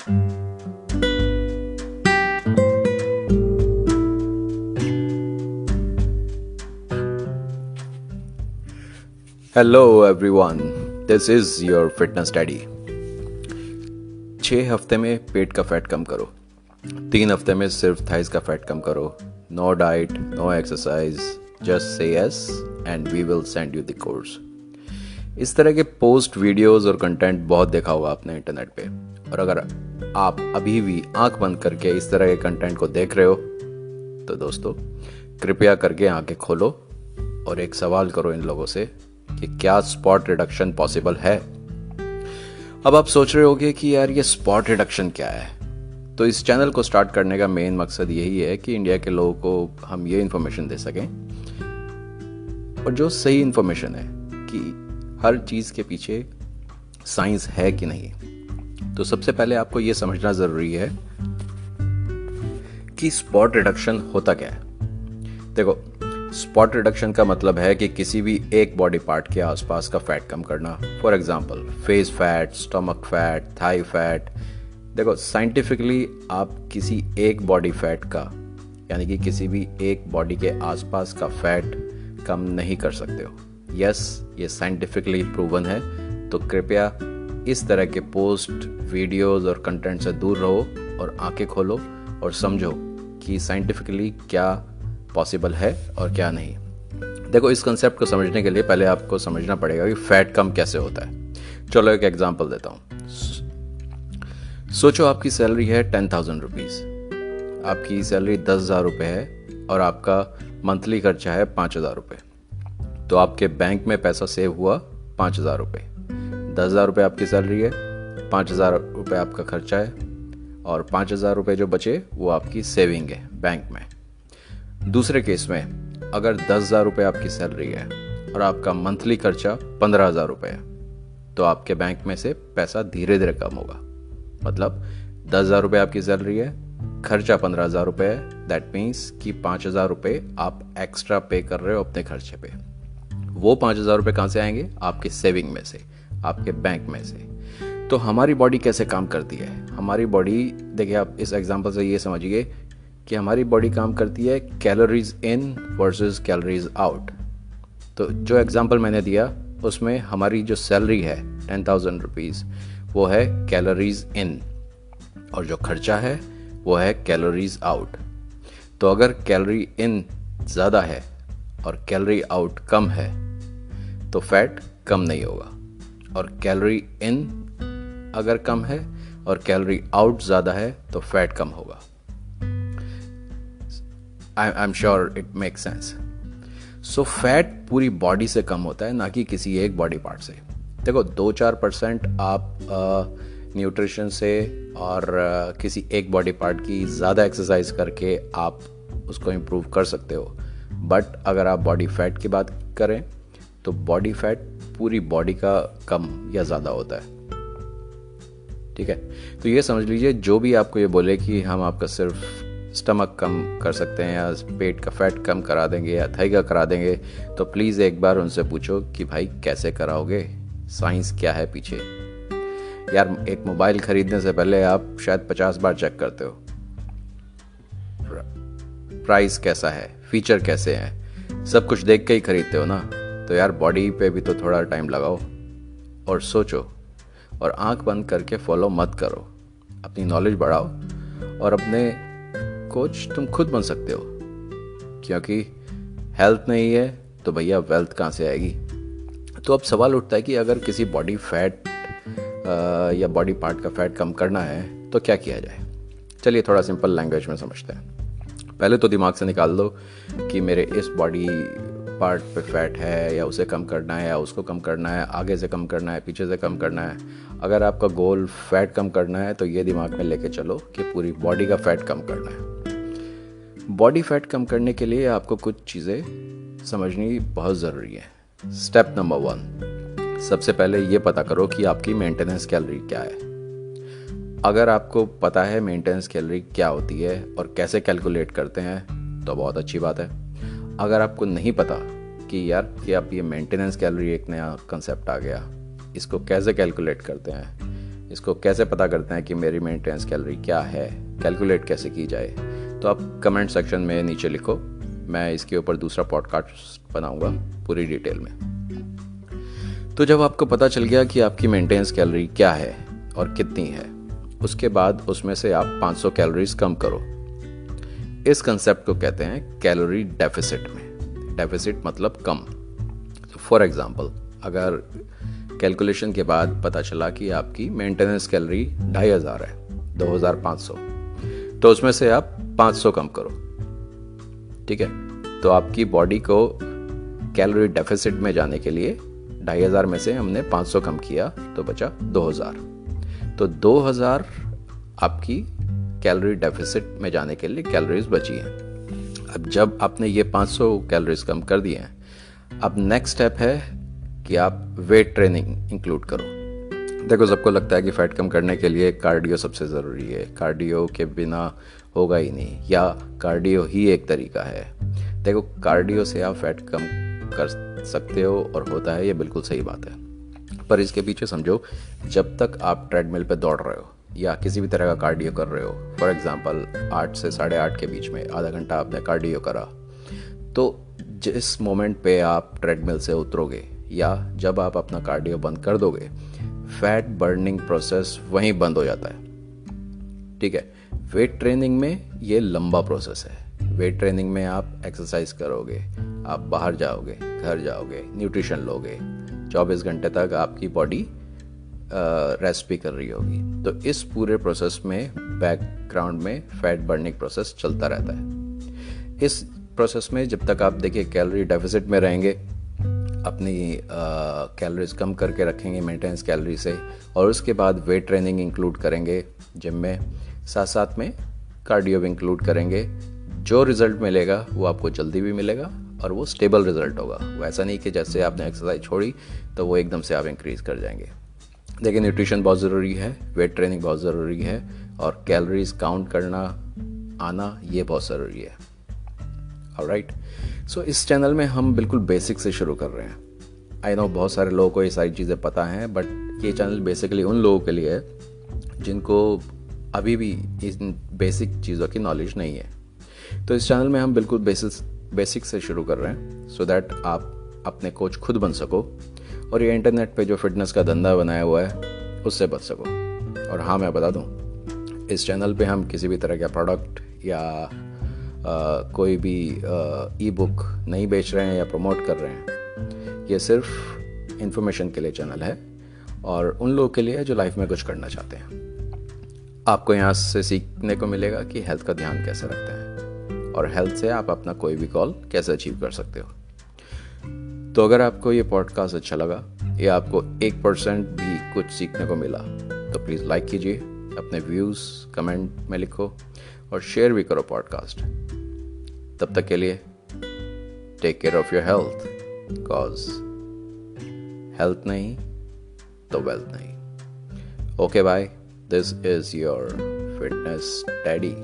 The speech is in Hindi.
Hello everyone, this is your fitness daddy. 6 हफ्ते में पेट का फैट कम करो, 3 हफ्ते में सिर्फ थाइस का फैट कम करो। No diet, no exercise, just say yes and we will send you the course. इस तरह के पोस्ट, वीडियोस और कंटेंट बहुत देखा होगा आपने इंटरनेट पे। और अगर आप अभी भी आंख बंद करके इस तरह के कंटेंट को देख रहे हो तो दोस्तों कृपया करके आंखें खोलो और एक सवाल करो इन लोगों से कि क्या स्पॉट रिडक्शन पॉसिबल है। अब आप सोच रहे होगे कि यार ये स्पॉट रिडक्शन क्या है। तो इस चैनल को स्टार्ट करने का मेन मकसद यही है कि इंडिया के लोगों को हम ये इन्फॉर्मेशन दे सकें, और जो सही इन्फॉर्मेशन है कि हर चीज़ के पीछे साइंस है कि नहीं। तो सबसे पहले आपको ये समझना ज़रूरी है कि स्पॉट रिडक्शन होता क्या है। देखो, स्पॉट रिडक्शन का मतलब है कि किसी भी एक बॉडी पार्ट के आसपास का फैट कम करना। For example face fat, stomach fat, Thai fat. देखो, साइंटिफिकली आप किसी एक बॉडी फैट का, यानी कि किसी भी एक बॉडी के आसपास का फैट कम नहीं कर सकते हो। यस, ये साइंटिफिकली प्रूवन है। तो कृपया इस तरह के पोस्ट, वीडियोस और कंटेंट से दूर रहो और आंखें खोलो और समझो कि साइंटिफिकली क्या पॉसिबल है और क्या नहीं। देखो, इस कंसेप्ट को समझने के लिए पहले आपको समझना पड़ेगा कि फैट कम कैसे होता है। चलो एक एग्जांपल देता हूँ। सोचो आपकी सैलरी है 10,000 रुपीज़, आपकी सैलरी 10,000 रुपये है और आपका मंथली खर्चा है 5,000 रुपये। तो आपके बैंक में पैसा सेव हुआ 5,000 रुपये। 10,000 रुपये आपकी सैलरी है, 5,000 रुपये आपका खर्चा है और 5,000 रुपये जो बचे वो आपकी सेविंग है बैंक में। दूसरे केस में अगर 10,000 रुपये आपकी सैलरी है और आपका मंथली खर्चा 15,000 रुपये है, तो आपके बैंक में से पैसा धीरे धीरे कम होगा। मतलब 10,000 रुपये आपकी सैलरी है, खर्चा 15,000 रुपये है। दैट मीन्स कि 5,000 रुपये आप एक्स्ट्रा पे कर रहे हो अपने खर्चे पे। वो 5,000 रुपये कहाँ से आएंगे? आपके सेविंग में से, आपके बैंक में से। तो हमारी बॉडी कैसे काम करती है? हमारी बॉडी, देखिए आप इस एग्जाम्पल से ये समझिए कि हमारी बॉडी काम करती है calories in versus calories out. तो जो एग्जांपल मैंने दिया उसमें हमारी जो सैलरी है 10,000 रुपीज़ वो है कैलोरीज इन, और जो खर्चा है वो है कैलोरीज आउट। तो अगर कैलोरी इन ज़्यादा है और कैलोरी आउट कम है तो फैट कम नहीं होगा, और कैलोरी इन अगर कम है और कैलोरी आउट ज़्यादा है तो फैट कम होगा। I'm sure it makes sense. So fat पूरी बॉडी से कम होता है, ना कि किसी एक बॉडी पार्ट से। देखो, 2-4% आप न्यूट्रिशन से और किसी एक बॉडी पार्ट की ज़्यादा एक्सरसाइज करके आप उसको इम्प्रूव कर सकते हो। बट अगर आप बॉडी फैट की बात करें तो बॉडी फैट पूरी बॉडी का कम या ज़्यादा होता है। ठीक है, तो ये समझ लीजिए, जो भी आपको ये बोले कि हम आपका सिर्फ स्टमक कम कर सकते हैं या पेट का फैट कम करा देंगे या थाई का करा देंगे, तो प्लीज़ एक बार उनसे पूछो कि भाई कैसे कराओगे, साइंस क्या है पीछे। यार, एक मोबाइल खरीदने से पहले आप शायद 50 बार चेक करते हो प्राइस कैसा है, फीचर कैसे हैं, सब कुछ देख के ही खरीदते हो ना। तो यार बॉडी पे भी तो थोड़ा टाइम लगाओ और सोचो, और आंख बंद करके फॉलो मत करो। अपनी नॉलेज बढ़ाओ और अपने कोच तुम खुद बन सकते हो, क्योंकि हेल्थ नहीं है तो भैया वेल्थ कहाँ से आएगी। तो अब सवाल उठता है कि अगर किसी बॉडी फैट या बॉडी पार्ट का फैट कम करना है तो क्या किया जाए। चलिए थोड़ा सिंपल लैंग्वेज में समझते हैं। पहले तो दिमाग से निकाल दो कि मेरे इस बॉडी पार्ट पे फैट है या उसे कम करना है या उसको कम करना है, आगे से कम करना है, पीछे से कम करना है। अगर आपका गोल फैट कम करना है तो ये दिमाग में लेके चलो कि पूरी बॉडी का फैट कम करना है। बॉडी फैट कम करने के लिए आपको कुछ चीज़ें समझनी बहुत ज़रूरी है। स्टेप नंबर 1, सबसे पहले ये पता करो कि आपकी मेंटेनेंस कैलोरी क्या है। अगर आपको पता है मेंटेनेंस कैलोरी क्या होती है और कैसे कैलकुलेट करते हैं तो बहुत अच्छी बात है। अगर आपको नहीं पता कि यार ये मेंटेनेंस कैलोरी एक नया कंसेप्ट आ गया, इसको कैसे कैलकुलेट करते हैं, इसको कैसे पता करते हैं कि मेरी मेंटेनेंस कैलोरी क्या है, कैलकुलेट कैसे की जाए, तो आप कमेंट सेक्शन में नीचे लिखो। मैं इसके ऊपर दूसरा पॉडकास्ट बनाऊंगा पूरी डिटेल में। तो जब आपको पता चल गया कि आपकी मेंटेनेंस कैलोरी क्या है और कितनी है, उसके बाद उसमें से आप 500 कैलोरीज कम करो। इस कंसेप्ट को कहते हैं कैलोरी डेफिसिट में। डेफिसिट मतलब कम। फॉर एग्जांपल, अगर कैलकुलेशन के बाद पता चला कि आपकी मेंटेनेंस कैलोरी 2500 है, 2500, तो उसमें से आप 500 कम करो। ठीक है, तो आपकी बॉडी को कैलोरी डेफिसिट में जाने के लिए 2500 में से हमने 500 कम किया तो बचा 2000। तो 2000 आपकी कैलोरी डेफिसिट में जाने के लिए कैलोरीज बची हैं। अब जब आपने ये 500 कैलोरीज कम कर दिए हैं, अब नेक्स्ट स्टेप है कि आप वेट ट्रेनिंग इंक्लूड करो। देखो, सबको लगता है कि फैट कम करने के लिए कार्डियो सबसे ज़रूरी है, कार्डियो के बिना होगा ही नहीं, या कार्डियो ही एक तरीका है। देखो, कार्डियो से आप फैट कम कर सकते हो और होता है, ये बिल्कुल सही बात है। पर इसके पीछे समझो, जब तक आप ट्रेडमिल पे दौड़ रहे हो या किसी भी तरह का कार्डियो कर रहे हो, फॉर एग्जांपल 8 से 8:30 के बीच में आधा घंटा आपने कार्डियो करा, तो जिस मोमेंट पे आप ट्रेडमिल से उतरोगे या जब आप अपना कार्डियो बंद कर दोगे, फैट बर्निंग प्रोसेस वहीं बंद हो जाता है। ठीक है, वेट ट्रेनिंग में ये लंबा प्रोसेस है। वेट ट्रेनिंग में आप एक्सरसाइज करोगे, आप बाहर जाओगे, घर जाओगे, न्यूट्रिशन लोगे, 24 घंटे तक आपकी बॉडी रेस्ट भी कर रही होगी। तो इस पूरे प्रोसेस में बैकग्राउंड में फैट बर्निंग प्रोसेस चलता रहता है। इस प्रोसेस में जब तक आप देखिए कैलोरी डेफिसिट में रहेंगे, अपनी कैलोरीज कम करके रखेंगे मेंटेनेंस कैलोरी से, और उसके बाद वेट ट्रेनिंग इंक्लूड करेंगे जिम में, साथ साथ में कार्डियो भी इंक्लूड करेंगे, जो रिजल्ट मिलेगा वो आपको जल्दी भी मिलेगा और वो स्टेबल रिजल्ट होगा। वो ऐसा नहीं कि जैसे आपने एक्सरसाइज छोड़ी तो वो एकदम से आप इंक्रीज कर जाएंगे। देखिए, न्यूट्रिशन बहुत ज़रूरी है, वेट ट्रेनिंग बहुत ज़रूरी है, और कैलोरीज काउंट करना आना ये बहुत ज़रूरी है। ऑलराइट, सो इस चैनल में हम बिल्कुल बेसिक से शुरू कर रहे हैं। आई नो बहुत सारे लोगों को ये सारी चीज़ें पता हैं, बट ये चैनल बेसिकली उन लोगों के लिए है जिनको अभी भी इन बेसिक चीज़ों की नॉलेज नहीं है। तो इस चैनल में हम बिल्कुल बेसिक से शुरू कर रहे हैं, सो दैट आप अपने कोच खुद बन सको और ये इंटरनेट पे जो फिटनेस का धंधा बनाया हुआ है उससे बच सको। और हाँ, मैं बता दूं, इस चैनल पे हम किसी भी तरह का प्रोडक्ट या कोई भी ई बुक नहीं बेच रहे हैं या प्रमोट कर रहे हैं। ये सिर्फ इन्फॉर्मेशन के लिए चैनल है और उन लोगों के लिए जो लाइफ में कुछ करना चाहते हैं। आपको यहाँ से सीखने को मिलेगा कि हेल्थ का ध्यान कैसे रखते हैं और हेल्थ से आप अपना कोई भी गोल कैसे अचीव कर सकते हो। तो अगर आपको ये पॉडकास्ट अच्छा लगा या आपको 1% भी कुछ सीखने को मिला तो प्लीज़ लाइक कीजिए, अपने व्यूज़ कमेंट में लिखो और शेयर भी करो पॉडकास्ट। तब तक के लिए take care of your health, because health नहीं तो वेल्थ नहीं। Okay bye, this is your fitness daddy.